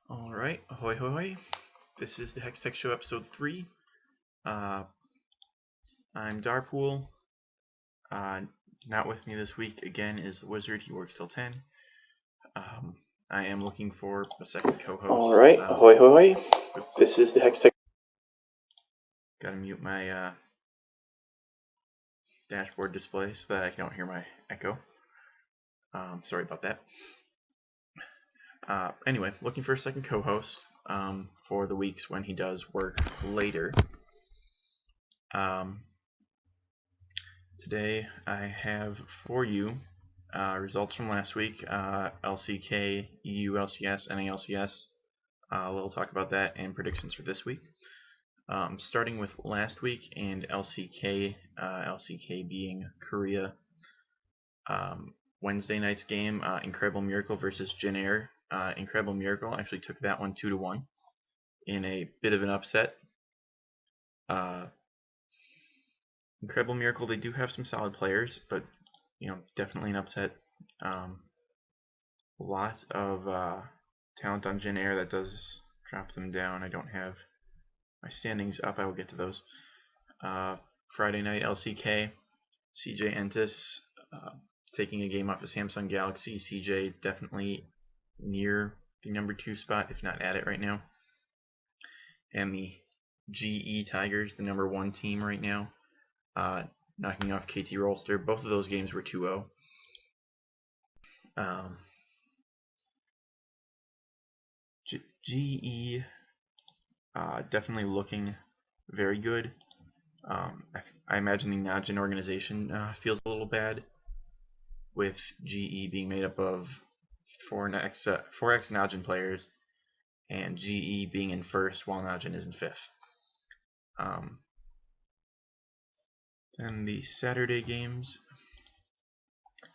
Alright, ahoy hoy. This is the Hextech Show episode 3. I'm Darpool. Not with me this week again is the Wizard. He works till 10. I am looking for a second co-host. Alright, ahoy hoy. This is the Hextech. Gotta mute my dashboard display so that I don't hear my echo. Sorry about that. Anyway, looking for a second co-host for the weeks when he does work later. Today I have for you results from last week, LCK, EU LCS, NA LCS. We'll talk about that and predictions for this week. Starting with last week and LCK, LCK being Korea. Wednesday night's game, Incredible Miracle versus Jin Air. Incredible Miracle actually took that one 2-1 in a bit of an upset. Incredible Miracle, they do have some solid players, but definitely an upset. A lot of talent on Jin Air that does drop them down. I don't have my standings up. I will get to those. Friday night LCK, CJ Entis taking a game off of Samsung Galaxy. CJ definitely near the number 2 spot, if not at it right now. And the GE Tigers, the number 1 team right now, knocking off KT Rolster. Both of those games were 2-0. GE definitely looking very good. I imagine the Najin organization feels a little bad with GE being made up of 4x Najin players and GE being in first while Najin is in fifth. Then the Saturday games,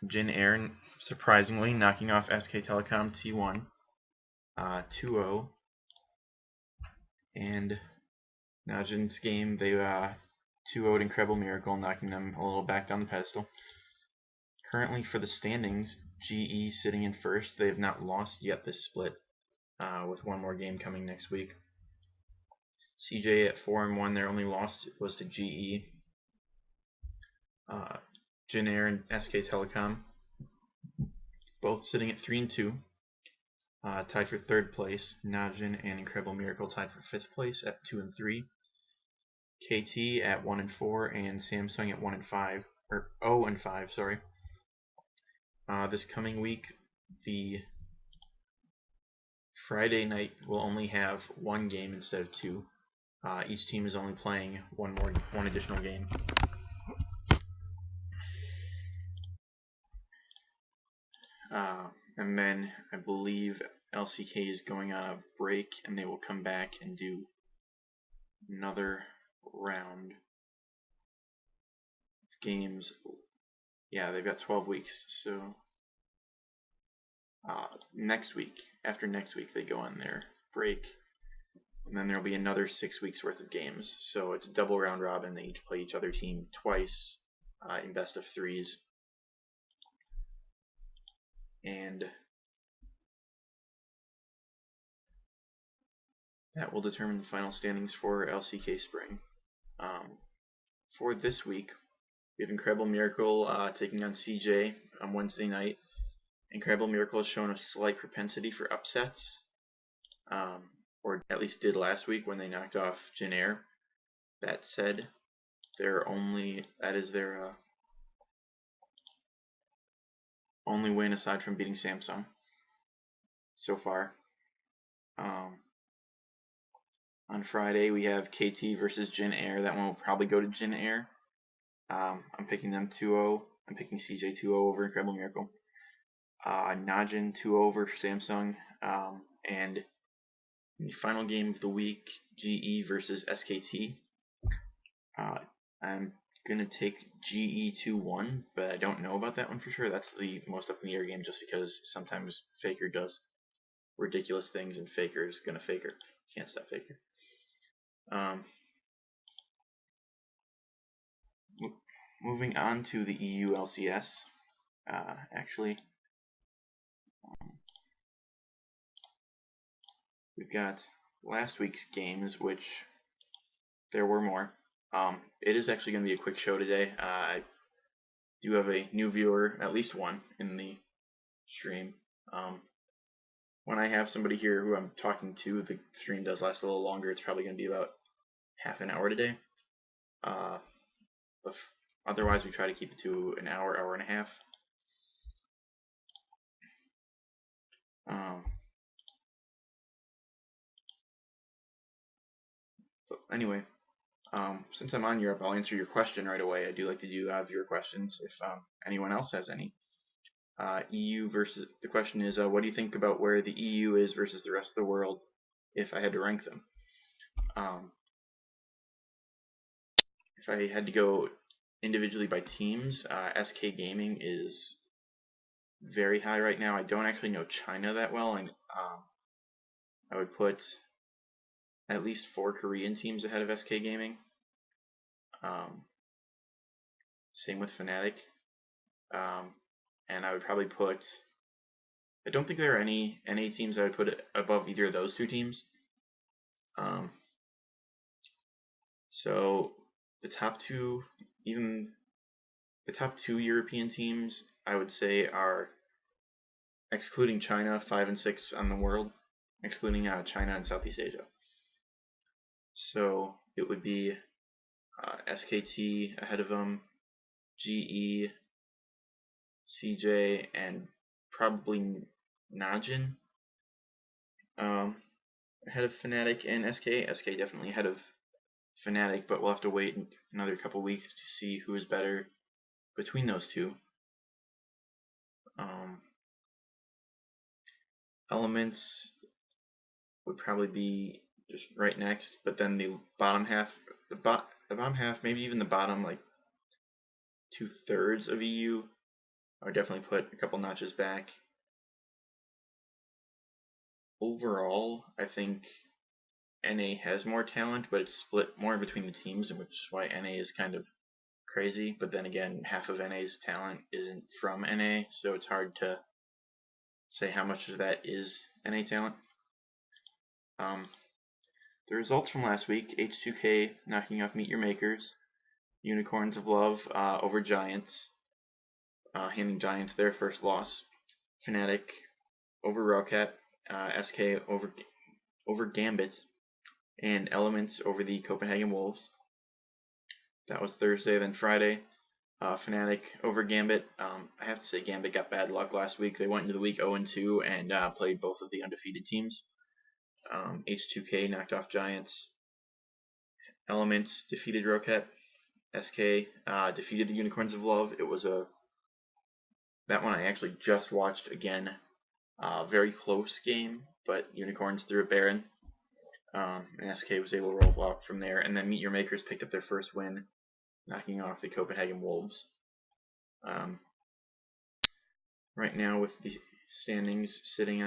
Jin Air surprisingly knocking off SK Telecom T1 2-0, and Najin's game, they 2-0'd Incredible Miracle, knocking them a little back down the pedestal. Currently for the standings, GE sitting in first. They have not lost yet this split, with one more game coming next week. CJ at 4-1, their only loss was to GE. Jin Air and SK Telecom both sitting at 3-2, tied for third place. Najin and Incredible Miracle tied for fifth place at 2-3. KT at 1-4 and Samsung at 1-5, or 0-5. Sorry. This coming week, the Friday night will only have one game instead of two. Each team is only playing one additional game. And then I believe LCK is going on a break, and they will come back and do another round of games. Yeah, they've got 12 weeks, so after next week they go on their break, and then there'll be another 6 weeks worth of games. So it's a double round robin. They each play each other team twice in best of threes. And that will determine the final standings for LCK Spring. For this week, we have Incredible Miracle taking on CJ on Wednesday night. Incredible Miracle has shown a slight propensity for upsets, or at least did last week when they knocked off Jin Air. That said, that is their only win aside from beating Samsung so far. On Friday we have KT versus Jin Air. That one will probably go to Jin Air. I'm picking them 2-0. I'm picking CJ 2-0 over Incredible Miracle. Najin 2-0 over Samsung. And the final game of the week, GE versus SKT. I'm gonna take GE 2-1, but I don't know about that one for sure. That's the most up in the air game, just because sometimes Faker does ridiculous things and Faker is gonna Faker. Can't stop Faker. Moving on to the EU LCS. we've got last week's games, which there were more. It is actually going to be a quick show today. I do have a new viewer, at least one, in the stream. When I have somebody here who I'm talking to, the stream does last a little longer. It's probably going to be about half an hour today. But otherwise, we try to keep it to an hour, hour and a half. But anyway, since I'm on Europe, I'll answer your question right away. I do like to do viewer questions if anyone else has any. EU versus, the question is, what do you think about where the EU is versus the rest of the world if I had to rank them? If I had to go individually by teams, SK Gaming is very high right now. I don't actually know China that well, and I would put at least 4 Korean teams ahead of SK Gaming. Same with Fnatic. And I would probably put, I don't think there are any NA teams I would put above either of those 2 teams. So the top 2, even the top 2 European teams, I would say are, excluding China, 5 and 6 on the world, excluding China and Southeast Asia. So it would be SKT ahead of them, GE, CJ, and probably Najin ahead of Fnatic and SK. SK definitely ahead of Fnatic, but we'll have to wait another couple weeks to see who is better between those 2. Elements would probably be just right next, but then the bottom half, the bottom half, maybe even the bottom like 2/3 of EU, I would definitely put a couple notches back. Overall, I think NA has more talent, but it's split more between the teams, which is why NA is kind of crazy. But then again, half of NA's talent isn't from NA, so it's hard to say how much of that is NA talent. The results from last week: H2K knocking off Meet Your Makers, Unicorns of Love over Giants, handing Giants their first loss. Fnatic over Rowcat, SK over Gambit, and Elements over the Copenhagen Wolves. That was Thursday. Then Friday, Fnatic over Gambit. I have to say Gambit got bad luck last week. They went into the week 0-2 and played both of the undefeated teams. H2K knocked off Giants. Elements defeated Rowcat. SK defeated the Unicorns of Love. It was that one I actually just watched again. Very close game, but Unicorns threw a Baron. And SK was able to roll out from there. And then Meet Your Makers picked up their first win, knocking off the Copenhagen Wolves. Right now, with the standings sitting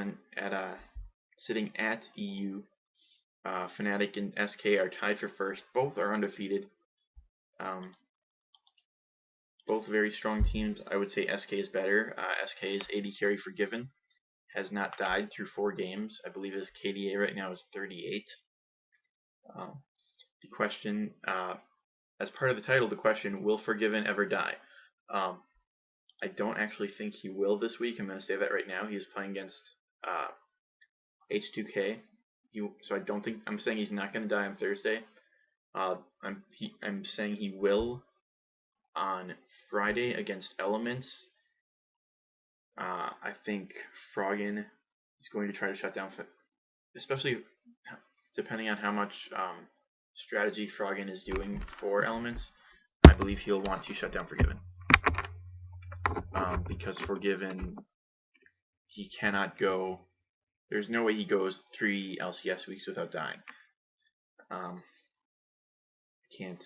at EU, Fnatic and SK are tied for first. Both are undefeated. Both very strong teams. I would say SK is better. SK's AD carry Forg1ven has not died through 4 games. I believe his KDA right now is 38. The question, as part of the title, the question, will Forg1ven ever die? I don't actually think he will this week. I'm going to say that right now. He is playing against H2K. So I don't think, I'm saying he's not going to die on Thursday. I'm saying he will on Friday against Elements. I think Forg1ven is going to try to shut down, especially depending on how much strategy Forg1ven is doing for Elements. I believe he'll want to shut down Forg1ven. Because Forg1ven, he cannot go, there's no way he goes 3 LCS weeks without dying. Can't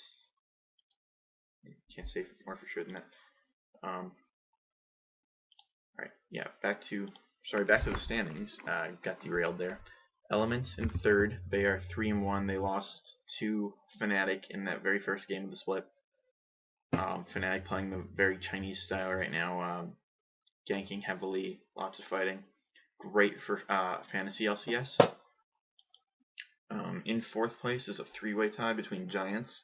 say more for sure than that. Alright, yeah, back to the standings. Got derailed there. Elements in third, they are 3-1. They lost to Fnatic in that very first game of the split. Fnatic playing the very Chinese style right now, ganking heavily, lots of fighting. Great for fantasy LCS. In fourth place is a three-way tie between Giants,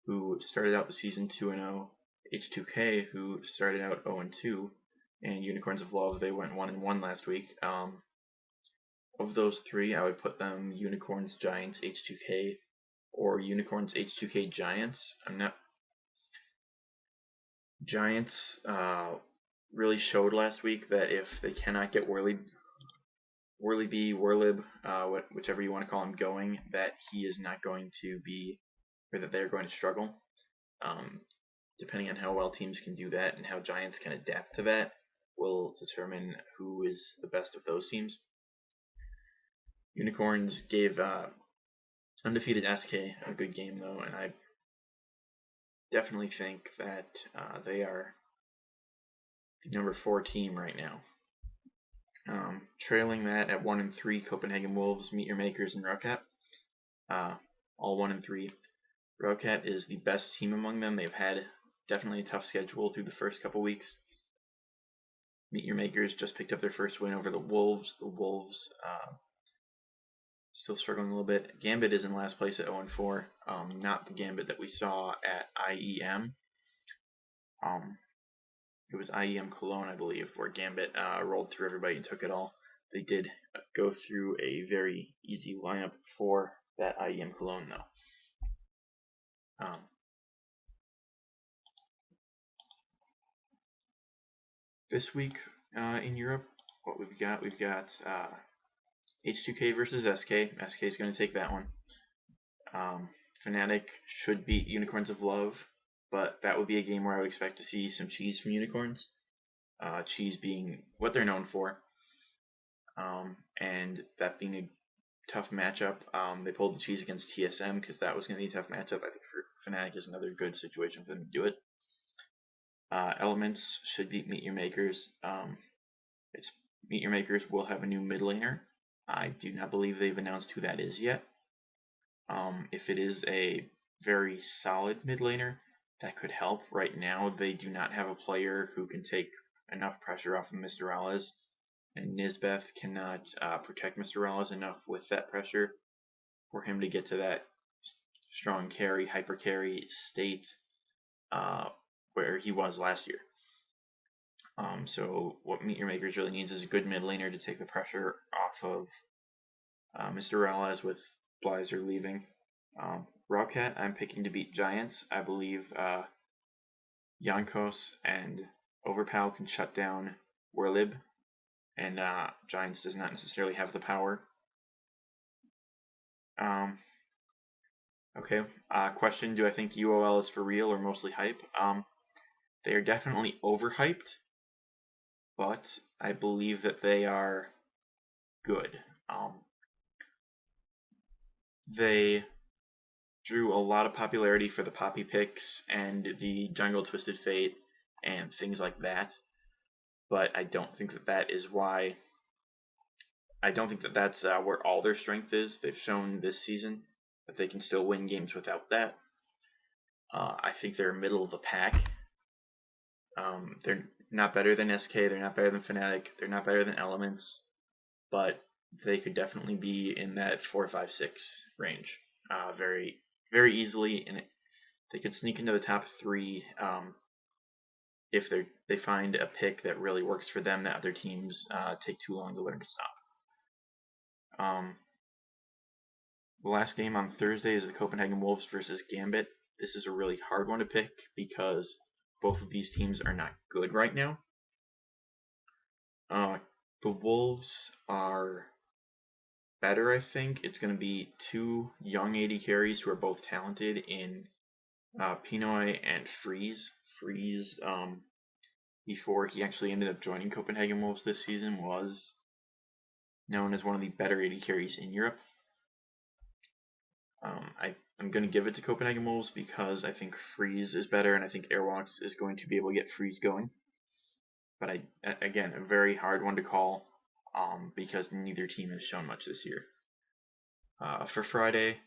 who started out the season 2-0, H2K, who started out 0-2, and Unicorns of Love, they went 1-1 last week. Of those three, I would put them Unicorns, Giants, H2K, or Unicorns, H2K, Giants. Giants really showed last week that if they cannot get Whirlib, whichever you want to call him, going, that he is not going to be, or that they're going to struggle. Depending on how well teams can do that and how Giants can adapt to that will determine who is the best of those teams. Unicorns gave undefeated SK a good game though, and I definitely think that they are the number 4 team right now. Trailing that at 1-3, Copenhagen Wolves, Meet Your Makers, and Rowcat. All 1-3. Rowcat is the best team among them. They've had definitely a tough schedule through the first couple weeks. Meet Your Makers just picked up their first win over the Wolves. The Wolves still struggling a little bit. Gambit is in last place at 0-4. Not the Gambit that we saw at IEM. It was IEM Cologne, I believe, where Gambit rolled through everybody and took it all. They did go through a very easy lineup for that IEM Cologne, though. This week in Europe, what we've got H2K versus SK. SK is going to take that one. Fnatic should beat Unicorns of Love, but that would be a game where I would expect to see some cheese from Unicorns. Cheese being what they're known for, and that being a tough matchup. They pulled the cheese against TSM because that was going to be a tough matchup. I think for Fnatic is another good situation for them to do it. Elements should beat Meet Your Makers. Meet Your Makers will have a new mid laner. I do not believe they've announced who that is yet. If it is a very solid mid laner, that could help. Right now, they do not have a player who can take enough pressure off of Mr. Rallis, and Nisbeth cannot protect Mr. Rallis enough with that pressure for him to get to that strong carry, hyper carry state where he was last year. So what Meet Your Makers really needs is a good mid laner to take the pressure off of Mr. Rallis with Blizer leaving. Rowcat, I'm picking to beat Giants. I believe Jankos and Overpow can shut down Whirlib, and Giants does not necessarily have the power. Okay, question, do I think UOL is for real or mostly hype? They are definitely overhyped, but I believe that they are good. They drew a lot of popularity for the Poppy picks and the Jungle Twisted Fate and things like that, but I don't think that that is why. I don't think that that's where all their strength is. They've shown this season that they can still win games without that. I think they're middle of the pack. They're not better than SK, they're not better than Fnatic, they're not better than Elements, but they could definitely be in that 4, 5, 6 range very, very easily, and they could sneak into the top 3 if they find a pick that really works for them that other teams take too long to learn to stop. The last game on Thursday is the Copenhagen Wolves versus Gambit. This is a really hard one to pick because both of these teams are not good right now. The Wolves are better, I think. It's going to be 2 young AD carries who are both talented in Pinoy and Freeze. Freeze, before he actually ended up joining Copenhagen Wolves this season, was known as one of the better AD carries in Europe. I'm going to give it to Copenhagen Wolves because I think Freeze is better, and I think Airwalks is going to be able to get Freeze going. But again, a very hard one to call because neither team has shown much this year. For Friday,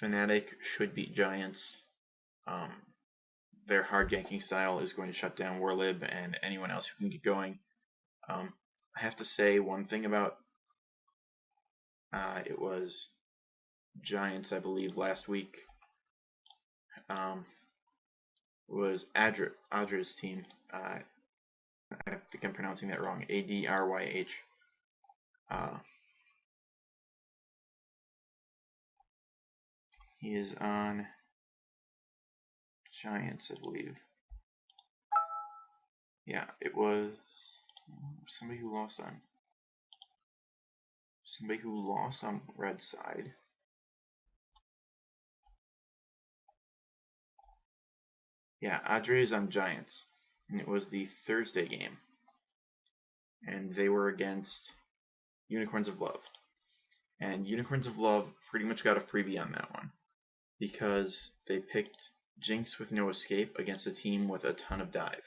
Fnatic should beat Giants. Their hard ganking style is going to shut down Whirlib and anyone else who can get going. I have to say one thing about it was Giants, I believe, last week was Adra's team. I think I'm pronouncing that wrong. Adryh. He is on Giants, I believe. Yeah, it was somebody who lost on red side. Yeah, Adre is on Giants, and it was the Thursday game, and they were against Unicorns of Love. And Unicorns of Love pretty much got a freebie on that one, because they picked Jinx with no escape against a team with a ton of dive.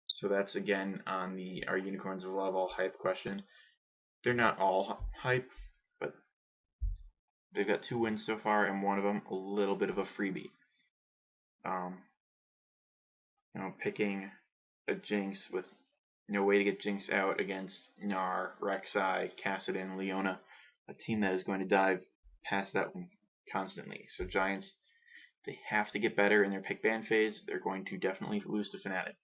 So that's again on the are Unicorns of Love all hype question. They're not all hype, but they've got 2 wins so far, and one of them a little bit of a freebie. Picking a Jinx with no way to get Jinx out against Gnar, Rek'Sai, Kassadin, Leona, a team that is going to dive past that one constantly. So Giants, they have to get better in their pick ban phase. They're going to definitely lose to Fnatic.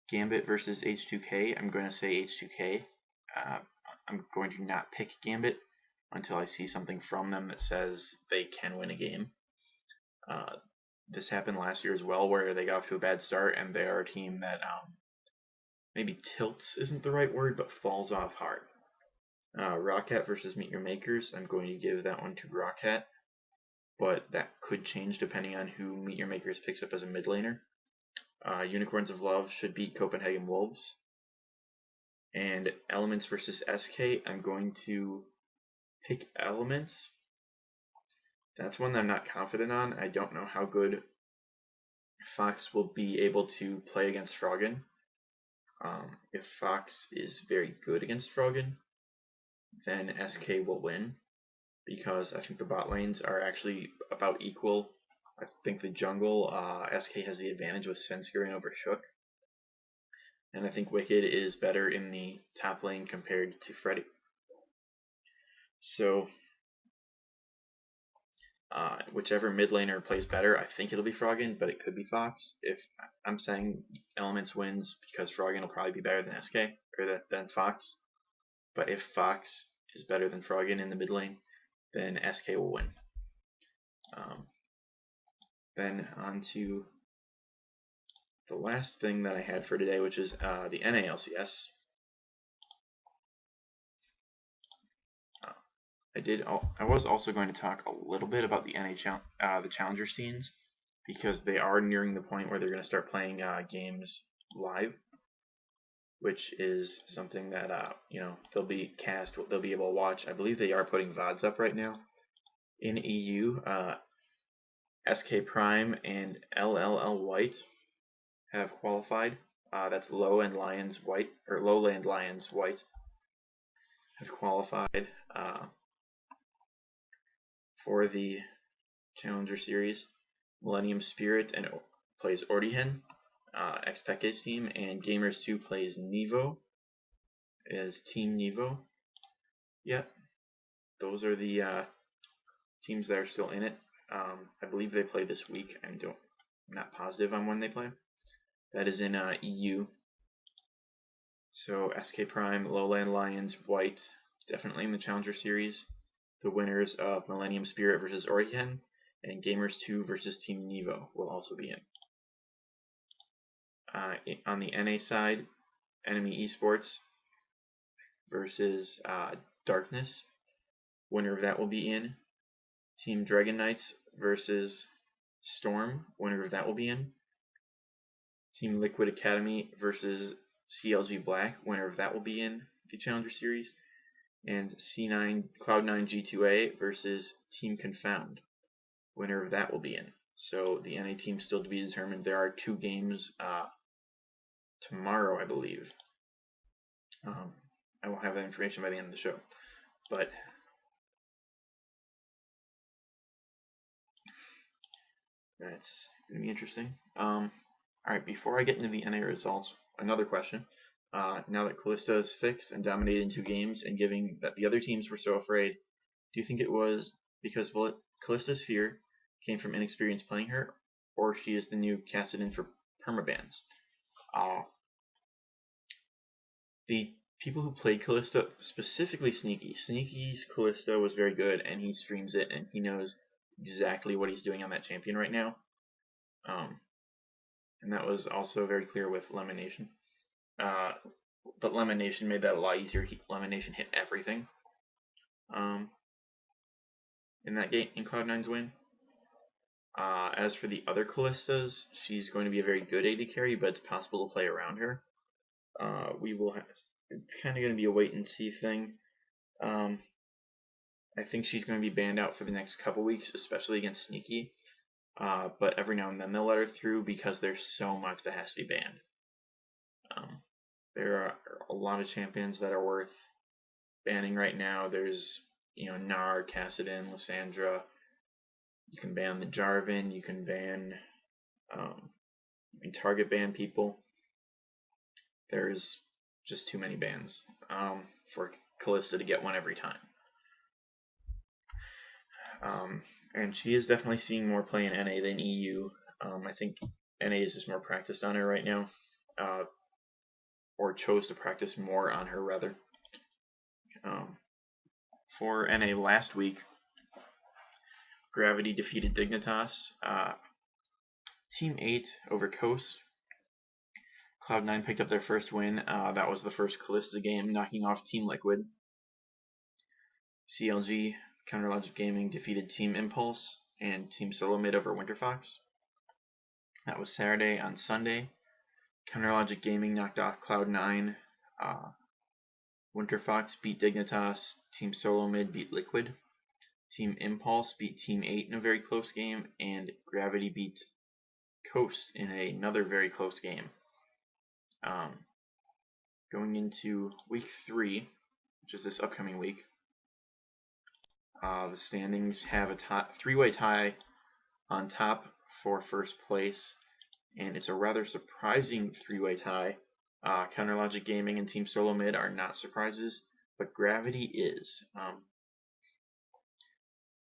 Gambit versus H2K. I'm going to say H2K. I'm going to not pick Gambit until I see something from them that says they can win a game. This happened last year as well, where they got off to a bad start, and they are a team that maybe tilts isn't the right word, but falls off hard. Roccat versus Meet Your Makers. I'm going to give that one to Roccat, but that could change depending on who Meet Your Makers picks up as a mid laner. Unicorns of Love should beat Copenhagen Wolves. And Elements versus SK, I'm going to pick Elements. That's one that I'm not confident on. I don't know how good Fox will be able to play against Forg1ven. If Fox is very good against Forg1ven, then SK will win, because I think the bot lanes are actually about equal. I think the jungle, SK has the advantage with Svenskeren over Shook. And I think Wicked is better in the top lane compared to Freddy. So, whichever mid laner plays better, I think it'll be Forg1ven, but it could be Fox. If I'm saying Elements wins because Forg1ven will probably be better than SK, or than Fox. But if Fox is better than Forg1ven in the mid lane, then SK will win. Then on to the last thing that I had for today, which is the NA LCS. I was also going to talk a little bit about the the Challenger scenes, because they are nearing the point where they're going to start playing games live, which is something that they'll be able to watch. I believe they are putting VODs up right now. In EU, SK Prime and LLL White have qualified. That's Lowland Lions White have qualified for the Challenger Series. Millennium Spirit and plays Forg1ven, Hextech's team, and Gamers2 plays Nevo as Team Nevo. Yep, those are the teams that are still in it. I believe they play this week. I'm not positive on when they play. That is in EU. So SK Prime, Lowland Lions, White, definitely in the Challenger Series. The winners of Millennium Spirit versus Forg1ven and Gamers2 versus Team Nevo will also be in. On the NA side, Enemy Esports versus Darkness. Winner of that will be in. Team Dragon Knights versus Storm. Winner of that will be in. Team Liquid Academy versus CLG Black. Winner of that will be in the Challenger Series. And Cloud9 G2A versus Team Confound. Winner of that will be in. So the NA team still to be determined. There are 2 games tomorrow, I believe. I will have that information by the end of the show. But that's going to be interesting. Alright, before I get into the NA results, another question. now that Callista is fixed and dominated in 2 games, and given that the other teams were so afraid, do you think it was because Callista's fear came from inexperience playing her, or she is the new Kassadin for permabans? The people who played Callista, specifically Sneaky's Callista was very good, and he streams it, and he knows exactly what he's doing on that champion right now. And that was also very clear with Lemon Nation. But Lemon Nation made that a lot easier. Lemon Nation hit everything in that game, in Cloud9's win. As for the other Callistas, she's going to be a very good AD carry, but it's possible to play around her. It's kind of going to be a wait and see thing. I think she's going to be banned out for the next couple weeks, especially against Sneaky. But every now and then they'll let her through because there's so much that has to be banned. There are a lot of champions that are worth banning right now. There's, Nard, Kassadin, Lysandra. You can ban the Jarvan. You can target ban people. There's just too many bans for Callista to get one every time. And she is definitely seeing more play in NA than EU. I think NA is just more practiced on her right now. Or chose to practice more on her, rather. For NA last week, Gravity defeated Dignitas. Team 8 over Coast. Cloud9 picked up their first win. That was the first Callista game, knocking off Team Liquid. CLG, Counterlogic Gaming, defeated Team Impulse and Team Solo Mid over Winterfox. That was Saturday. On Sunday, Counterlogic Gaming knocked off Cloud9. Winterfox beat Dignitas. Team Solo Mid beat Liquid. Team Impulse beat Team 8 in a very close game, and Gravity beat Coast in another very close game. Going into week 3, which is this upcoming week, the standings have a 3-way tie on top for first place, and it's a rather surprising 3-way tie. Counterlogic Gaming and Team Solo Mid are not surprises, but Gravity is.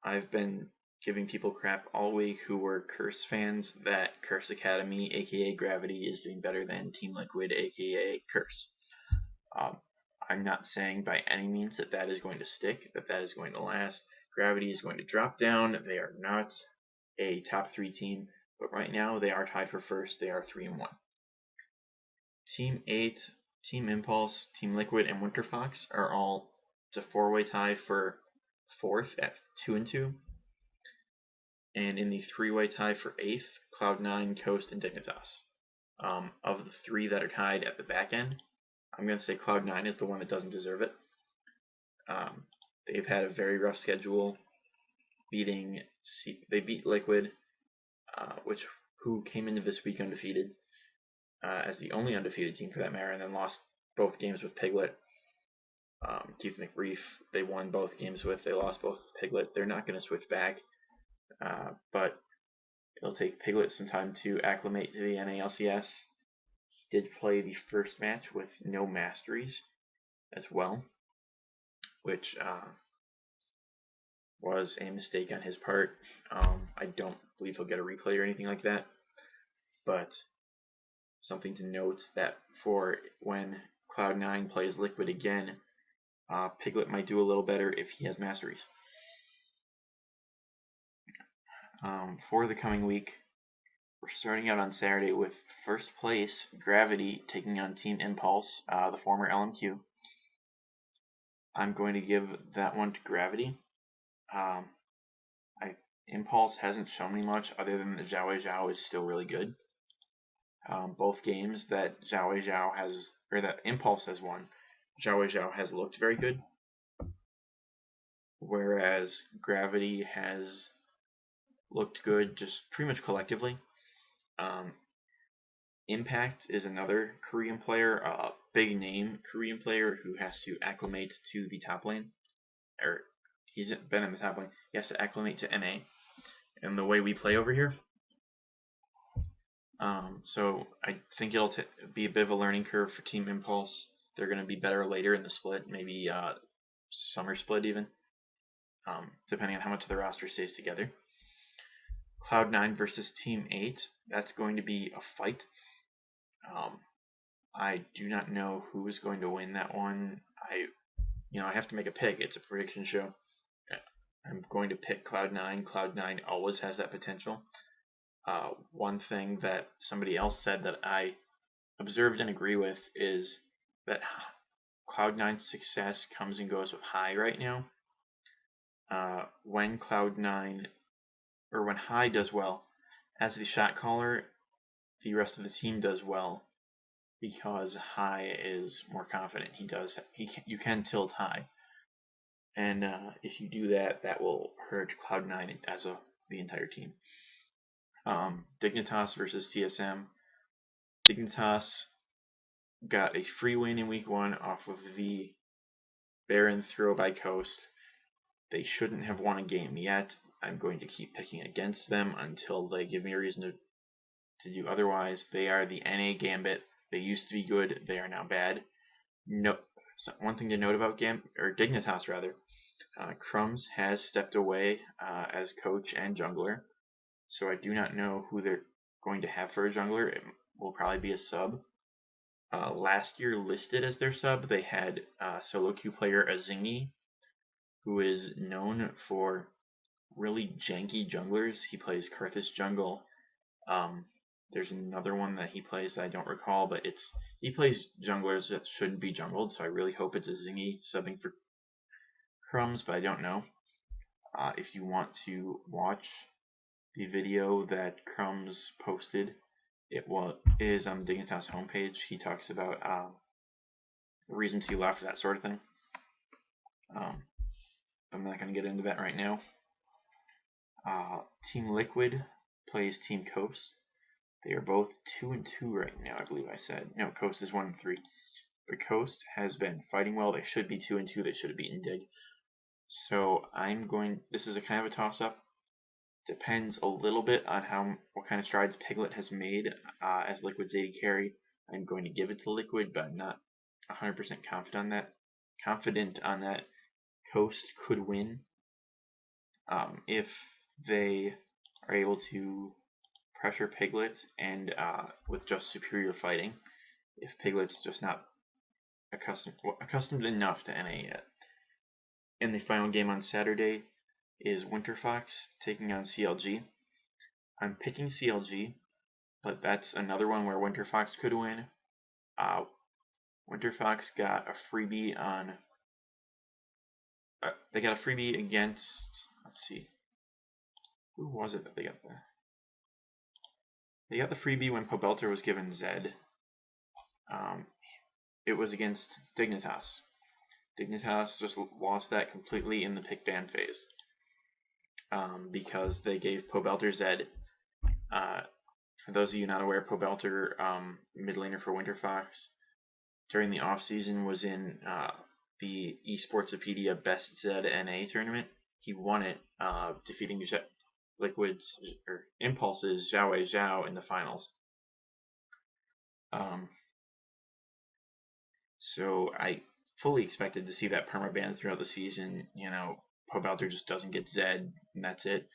I've been giving people crap all week who were Curse fans that Curse Academy, aka Gravity, is doing better than Team Liquid, aka Curse. I'm not saying by any means that is going to stick, that is going to last. Gravity is going to drop down. They are not a top 3 team, but right now they are tied for first. They are 3-1. Team 8, Team Impulse, Team Liquid, and Winterfox are all a 4-way tie for 4th at 2-2. And in the 3-way tie for 8th, Cloud9, Coast, and Dignitas. Of the 3 that are tied at the back end, I'm going to say Cloud9 is the one that doesn't deserve it. They've had a very rough schedule. They beat Liquid, who came into this week undefeated, as the only undefeated team for that matter, and then lost both games with Piglet. Keith McBrief, they won both games with. They lost both with Piglet. They're not going to switch back, but it'll take Piglet some time to acclimate to the NA LCS. He did play the first match with no masteries as well, which was a mistake on his part. I don't believe he'll get a replay or anything like that, but something to note that for when Cloud9 plays Liquid again, Piglet might do a little better if he has masteries. For the coming week, we're starting out on Saturday with first place Gravity taking on Team Impulse, the former LMQ. I'm going to give that one to Gravity. Impulse hasn't shown me much other than that Zhao Zhao is still really good. Both games that that Impulse has won, Zhao Zhao has looked very good, whereas Gravity has looked good just pretty much collectively. Impact is another Korean player, a big name Korean player who has to acclimate to the top lane. Or he's been in the top lane. He has to acclimate to NA. And the way we play over here, So I think it'll be a bit of a learning curve for Team Impulse. They're going to be better later in the split, maybe summer split even, depending on how much of the roster stays together. Cloud9 versus Team 8. That's going to be a fight. I do not know who is going to win that one. I have to make a pick. It's a prediction show. I'm going to pick Cloud9. Cloud9 always has that potential. One thing that somebody else said that I observed and agree with is that Cloud9's success comes and goes with High right now. When Cloud9 or when High does well, as the shot caller, the rest of the team does well because High is more confident. You can tilt High, and if you do that, that will hurt Cloud9 as the entire team. Dignitas versus TSM. Dignitas got a free win in week 1 off of the Baron throw by Coast. They shouldn't have won a game yet. I'm going to keep picking against them until they give me a reason to do otherwise. They are the NA Gambit. They used to be good. They are now bad. One thing to note about Dignitas rather, Crumbs has stepped away as coach and jungler. So I do not know who they're going to have for a jungler. It will probably be a sub. Last year listed as their sub, they had solo queue player Azingi, who is known for really janky junglers. He plays Karthus jungle. There's another one that he plays that I don't recall, but he plays junglers that shouldn't be jungled, so I really hope it's Azingi subbing for Crumbs, but I don't know. If you want to watch the video that Crumbs posted, it is on Dignitas homepage. He talks about the reasons he left, that sort of thing. I'm not going to get into that right now. Team Liquid plays Team Coast. They are both 2-2 right now, I believe I said. No, Coast is 1-3. But Coast has been fighting well. They should be 2-2. They should have beaten Dig. So this is a kind of a toss-up. Depends a little bit on what kind of strides Piglet has made as Liquid's AD carry. I'm going to give it to Liquid, but I'm not 100% confident on that. Coast could win if they are able to pressure Piglet and with just superior fighting. If Piglet's just not accustomed enough to NA yet. And the final game on Saturday is Winterfox taking on CLG. I'm picking CLG, but that's another one where Winterfox could win. Winterfox got a freebie on. They got a freebie against. Let's see. Who was it that they got there? They got the freebie when Pobelter was given Zed. It was against Dignitas. Dignitas just lost that completely in the pick ban phase. Because they gave Pobelter Zed. For those of you not aware, Pobelter, mid laner for Winterfox, during the off season was in the Esportsopedia Best Zed NA tournament. He won it, defeating Impulse's Zhao Zhao in the finals. So I fully expected to see that permaban throughout the season. Pobelter just doesn't get Zed, and that's it.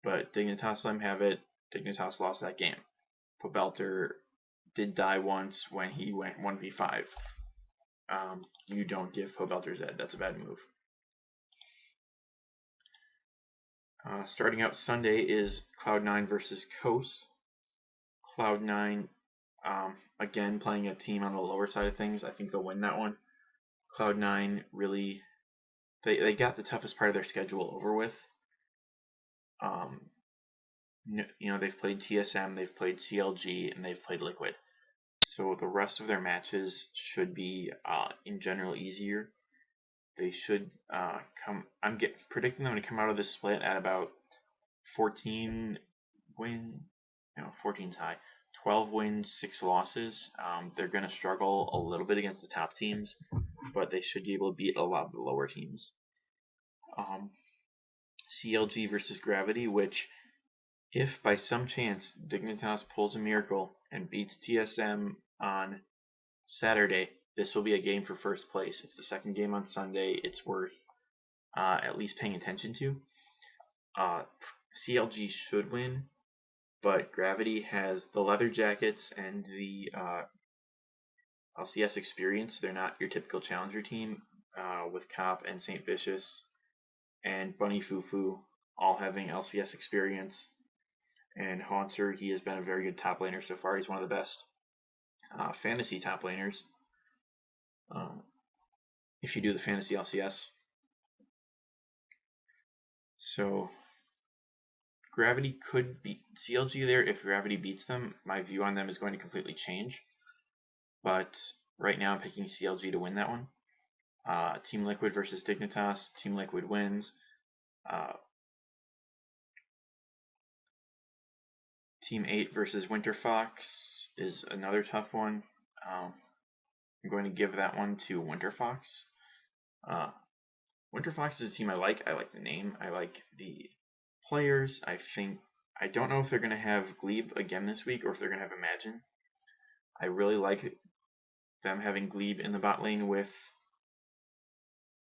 But Dignitas let him have it. Dignitas lost that game. Pobelter did die once when he went 1v5. You don't give Pobelter Zed. That's a bad move. Starting out Sunday is Cloud9 versus Coast. Cloud9, again, playing a team on the lower side of things. I think they'll win that one. Cloud9 really, they got the toughest part of their schedule over with. They've played TSM, they've played CLG, and they've played Liquid. So the rest of their matches should be, in general, easier. They should I'm predicting them to come out of this split at about 14 14's high. 12 wins, 6 losses. They're going to struggle a little bit against the top teams, but they should be able to beat a lot of the lower teams. CLG versus Gravity, which If by some chance Dignitas pulls a miracle and beats TSM on Saturday, this will be a game for first place. It's the second game on Sunday. It's worth at least paying attention to. CLG should win, but Gravity has the Leather Jackets and the LCS experience. They're not your typical challenger team, with Cop and St. Vicious and Bunny Fufu all having LCS experience. And Haunter, he has been a very good top laner so far. He's one of the best fantasy top laners, if you do the fantasy LCS. So Gravity could beat CLG there. If Gravity beats them, my view on them is going to completely change. But right now I'm picking CLG to win that one. Team Liquid versus Dignitas. Team Liquid wins. Team 8 versus Winter Fox is another tough one. I'm going to give that one to Winter Fox. Winter Fox is a team I like. I like the name. I like the players. I don't know if they're going to have Glebe again this week or if they're going to have Imagine. I really like them having Glebe in the bot lane with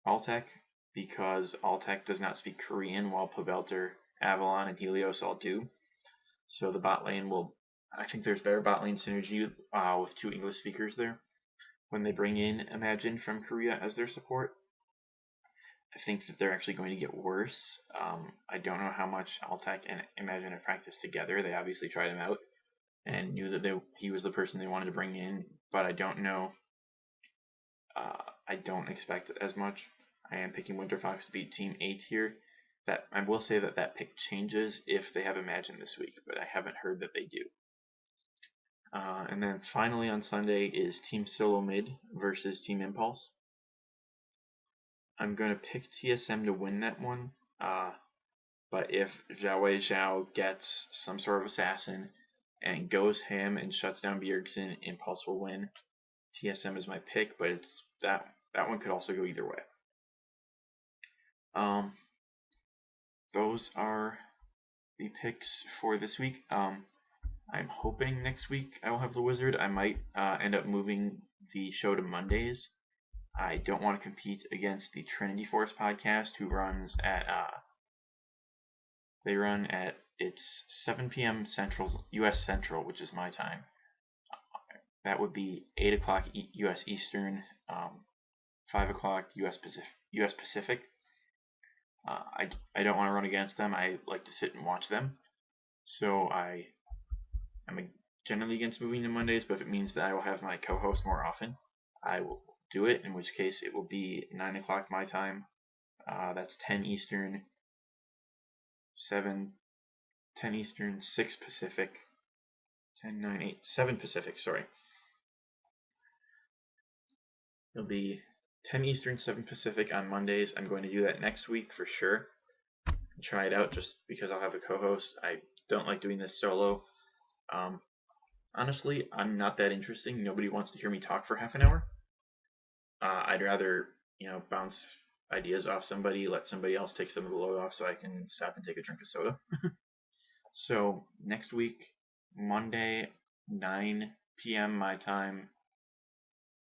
Altec, because Altec does not speak Korean while Pabelter, Avalon, and Helios all do. So the bot lane will, I think there's better bot lane synergy with two English speakers there when they bring in Imagine from Korea as their support. I think that they're actually going to get worse. I don't know how much Altec and Imagine have practiced together. They obviously tried him out and knew that he was the person they wanted to bring in, but I don't know. I don't expect as much. I am picking Winter Fox to beat Team 8 here. That I will say that pick changes if they have Imagine this week, but I haven't heard that they do. And then finally on Sunday is Team Solo Mid versus Team Impulse. I'm going to pick TSM to win that one, but if Zhao Zhao gets some sort of assassin and goes ham and shuts down Bjergsen, Impulse will win. TSM is my pick, but it's that one could also go either way. Those are the picks for this week. I'm hoping next week I will have the Wizard. I might end up moving the show to Mondays. I don't want to compete against the Trinity Force podcast, who runs at it's 7 p.m. Central, U.S. Central, which is my time. That would be 8 o'clock U.S. Eastern, 5 o'clock U.S. Pacific. I don't want to run against them. I like to sit and watch them. So I'm generally against moving to Mondays, but if it means that I will have my co-host more often, I will do it, in which case it will be 9 o'clock my time. That's 10 Eastern, 10 Eastern, 6 Pacific, 10, 9, 8, 7 Pacific, sorry. It'll be 10 Eastern, 7 Pacific on Mondays. I'm going to do that next week for sure. Try it out just because I'll have a co-host. I don't like doing this solo. Honestly, I'm not that interesting. Nobody wants to hear me talk for half an hour. I'd rather, bounce ideas off somebody, let somebody else take some of the load off so I can stop and take a drink of soda. So next week, Monday, 9 p.m. my time.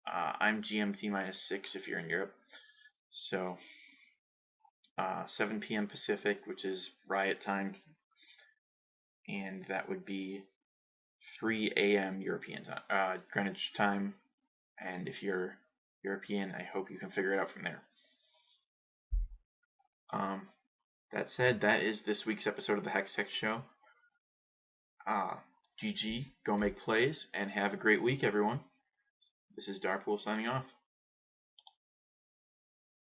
I'm GMT -6 if you're in Europe. So 7 p.m. Pacific, which is riot time, and that would be 3 a.m. European time, Greenwich time. And if you're European, I hope you can figure it out from there. That said, that is this week's episode of the Hextech Show. GG, go make plays, and have a great week, everyone. This is Darpool signing off.